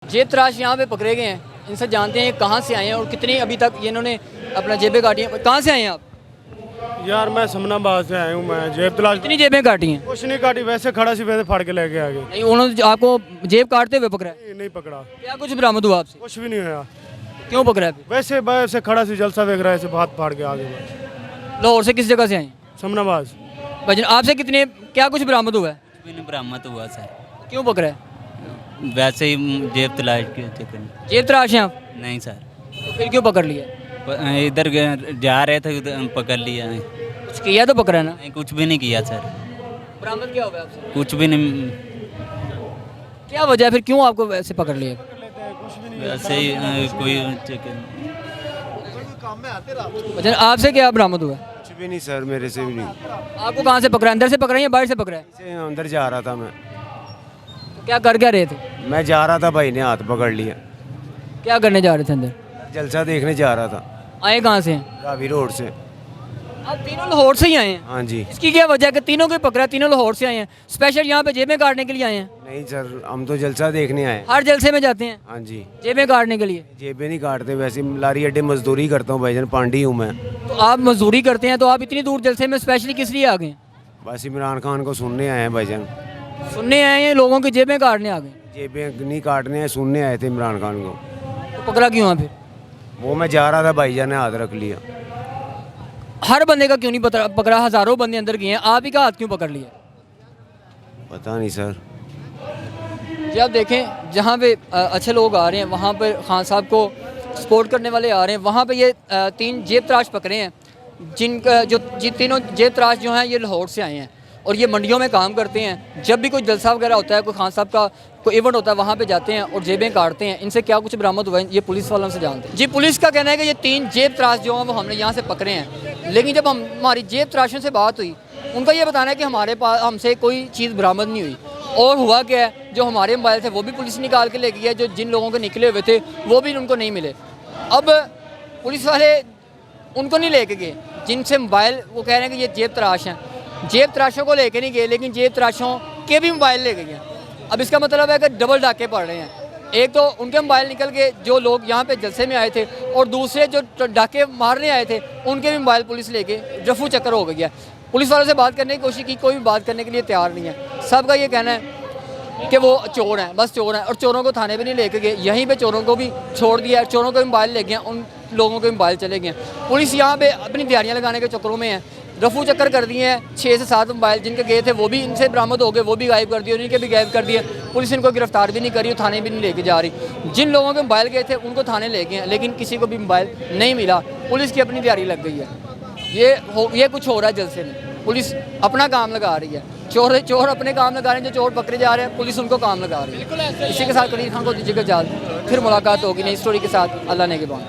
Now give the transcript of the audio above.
जेब तराश यहाँ पे पकड़े गए हैं, इनसे जानते हैं ये कहाँ से आए हैं और कितनी अभी तक ये इन्होंने अपना जेबें काटी हैं। कहाँ से आए हैं आप? यार मैं समनाबाद से आया हूँ। मैं जेब तलाश कितनी जेबें काटी हैं? कुछ नहीं काटी, वैसे खड़ा सी वैसे फाड़ के लेके आ गए। नहीं, उन्होंने आपको जेब काटते हुए पकड़ा है? नहीं पकड़ा, क्या कुछ बरामद हुआ आपसे? कुछ भी नहीं हुआ। क्यों पकड़ा है? वैसे वैसे खड़ा सी जलसा देख रहा है, ऐसे हाथ फाड़ के आ गए। लाहौर से किस जगह से आए हैं? समनाबाद। भजन आपसे कितने क्या कुछ बरामद हुआ है? कुछ भी नहीं बरामद हुआ सर, क्यों पकड़ा है? वैसे ही जेब तलाश के चक्कर में। जेब तराश हैं आप, नहीं सर, तो फिर क्यों पकड़ लिया? इधर जा रहे थे, उधर पकड़ लिया। नहीं, कुछ किया तो पकड़ा ना। कुछ भी नहीं किया सर, बरामद क्या हुआ आपसे? कुछ भी नहीं। क्या वजह है फिर क्यों आपको वैसे पकड़ लिया? वैसे ही कोई चक्कर नहीं। भजन आपसे क्या बरामद हुआ है? कुछ भी नहीं सर, मेरे से भी नहीं। आपको कहाँ से पकड़ा? अंदर से पकड़ा है या बाहर से पकड़ा है? ऐसे अंदर जा रहा था मैं। तो क्या कर क्या रहे थे? मैं जा रहा था, भाई ने हाथ पकड़ लिया। क्या करने जा रहे थे अंदर? जलसा देखने जा रहा था, आए कहाँ से हैं? रावी रोड से। आप तीनों लाहौर से ही आए हैं? हाँ जी। इसकी क्या वजह है कि तीनों को पकड़ा? तीनों लाहौर से आए हैं, स्पेशल यहाँ पे जेबें काटने के लिए आए हैं? नहीं सर, हम तो जलसा देखने आए। हर जलसे में जाते हैं हाँ जी। जेबें काटने के लिए? जेबें नहीं काटते, वैसे लारी अड्डे मजदूरी करता हूँ भाईजान, पांडी हूँ मैं। तो आप मजदूरी करते हैं तो आप इतनी दूर जलसे में स्पेशली किस लिए आ गए? बस इमरान खान को सुनने आए हैं भाईजान। सुनने आए हैं, लोगों की जेबें काटने आ गए? जेबें नहीं काटने हैं, सुनने आए थे इमरान खान को। तो पकड़ा क्यों है फिर? वो मैं जा रहा था, भाईजान ने हाथ रख लिया। हर बंदे का क्यों नहीं पकड़ा? हज़ारों बंदे अंदर गए हैं, आप ही का हाथ क्यों पकड़ लिया? पता नहीं सर। जी आप देखें, जहाँ पे अच्छे लोग आ रहे हैं वहाँ पर खान साहब को सपोर्ट करने वाले आ रहे हैं, वहाँ पे ये तीन जेब तराश पकड़े हैं, जिनका जिन तीनों जेब तराश जो हैं ये लाहौर से आए हैं और ये मंडियों में काम करते हैं। जब भी कोई जलसा वगैरह होता है, कोई खान साहब का कोई इवेंट होता है, वहाँ पे जाते हैं और जेबें काटते हैं। इनसे क्या कुछ बरामद हुआ है ये पुलिस वालों से जानते हैं। जी पुलिस का कहना है कि ये तीन जेब तराश जो हैं वो हमने यहाँ से पकड़े हैं, लेकिन जब हमारी जेब तराशों से बात हुई, उनका ये बताना है कि हमारे पास हमसे कोई चीज़ बरामद नहीं हुई। और हुआ क्या है, जो हमारे मोबाइल थे वो भी पुलिस निकाल के ले गई है, जो जिन लोगों के निकले हुए थे वो भी उनको नहीं मिले। अब पुलिस वाले उनको नहीं लेके गए जिनसे मोबाइल, वो कह रहे हैं कि ये जेब तराश हैं। जेब तराशों को लेके नहीं गए, लेकिन जेब तराशों के भी मोबाइल ले गए हैं। अब इसका मतलब है कि डबल डाके पड़ रहे हैं। एक तो उनके मोबाइल निकल गए जो लोग यहाँ पे जलसे में आए थे, और दूसरे जो डाके मारने आए थे उनके भी मोबाइल पुलिस लेके रफू चक्कर हो गया। पुलिस वालों से बात करने की कोशिश की, कोई भी बात करने के लिए तैयार नहीं है। सबका ये कहना है कि वो चोर हैं, बस चोर हैं, और चोरों को थाने पे नहीं लेके गए, यहीं पे चोरों को भी छोड़ दिया। चोरों के मोबाइल ले गए, उन लोगों के मोबाइल चले गए। पुलिस यहाँ पे अपनी दिहाड़ियाँ लगाने के चक्करों में है, रफू चक्कर कर दिए हैं। 6 से 7 मोबाइल जिनके गए थे वो भी इनसे बरामद हो गए, वो भी गायब कर दिए, उनके भी गायब कर दिए। पुलिस इनको गिरफ्तार भी नहीं करी, थाने भी नहीं लेके जा रही। जिन लोगों के मोबाइल गए थे उनको थाने ले गए हैं, लेकिन किसी को भी मोबाइल नहीं मिला। पुलिस की अपनी दिहाड़ी लग गई है। ये कुछ हो रहा है जलसे में, पुलिस अपना काम लगा रही है। चोर अपने काम लगा रहे हैं, जो चोर पकड़े जा रहे हैं पुलिस उनको काम लगा रही है। इसी के साथ करीर खान को दीजिएगा इजाज़त, फिर मुलाकात होगी नई स्टोरी के साथ। अल्लाह ने के बाद।